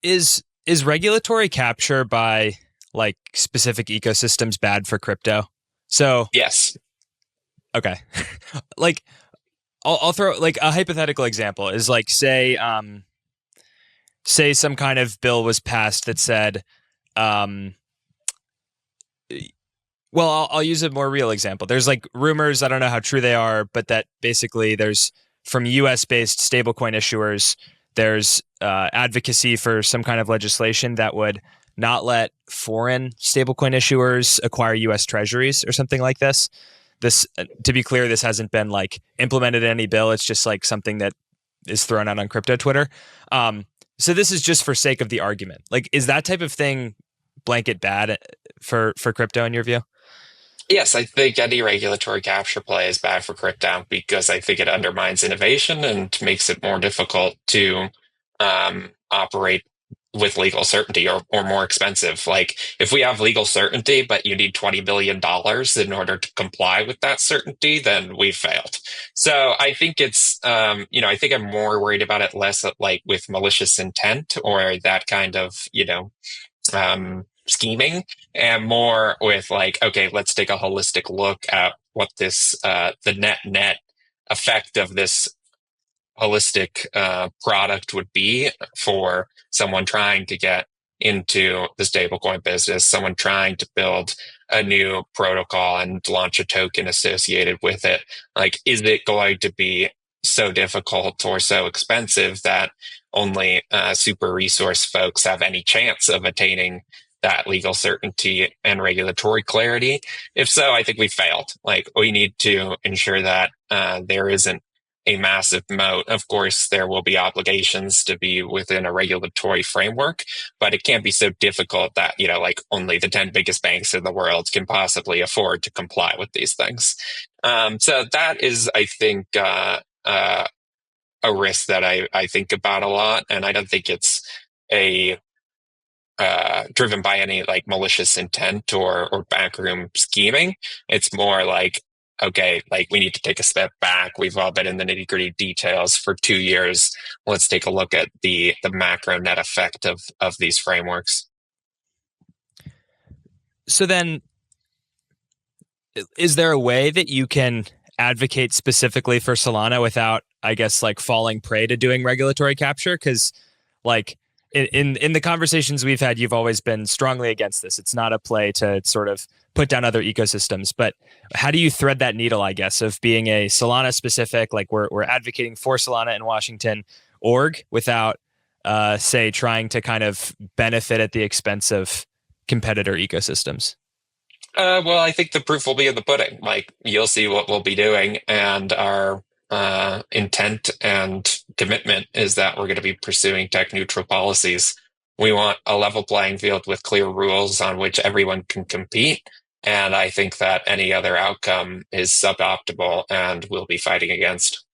Is regulatory capture by like specific ecosystems bad for crypto? So, Yes. okay. Like I'll throw like a hypothetical example is like say some kind of bill was passed that said um well, I'll use a more real example. There's like rumors, I don't know how true they are, but that basically there's from US based stablecoin issuers, there's advocacy for some kind of legislation that would not let foreign stablecoin issuers acquire US treasuries or something like this. This, to be clear, this hasn't been like implemented in any bill. It's just like something that is thrown out on crypto Twitter. Um, so this is just for sake of the argument. Like, is that type of thing blanket bad for crypto in your view? Yes, I think any regulatory capture play is bad for crypto because I think it undermines innovation and makes it more difficult to operate with legal certainty or more expensive. Like if we have legal certainty, but you need $20 billion in order to comply with that certainty, then we've failed. So I think I think I'm more worried about it less like with malicious intent or that kind of, scheming and more with like, okay, let's take a holistic look at what the net effect of this holistic product would be for someone trying to get into the stablecoin business, someone trying to build a new protocol and launch a token associated with it. Like, is it going to be so difficult or so expensive that only super resource folks have any chance of attaining that legal certainty and regulatory clarity? If so, I think we failed. Like, we need to ensure that there isn't a massive moat. Of course, there will be obligations to be within a regulatory framework, but it can't be so difficult that, like only the 10 biggest banks in the world can possibly afford to comply with these things. So that is, I think, a risk that I think about a lot. And I don't think it's a driven by any like malicious intent or backroom scheming. It's more like, okay, like we need to take a step back. We've all been in the nitty gritty details for 2 years. Let's take a look at the macro net effect of these frameworks. So then, is there a way that you can advocate specifically for Solana without, I guess, like falling prey to doing regulatory capture? Because, like, in the conversations we've had, you've always been strongly against this. It's not a play to sort of put down other ecosystems. But how do you thread that needle, I guess, of being a Solana specific, like we're advocating for Solana in Washington org without, say, trying to kind of benefit at the expense of competitor ecosystems? Well, I think the proof will be in the pudding. Like you'll see what we'll be doing, and our intent and commitment is that we're going to be pursuing tech neutral policies. We want a level playing field with clear rules on which everyone can compete. And I think that any other outcome is suboptimal and we'll be fighting against.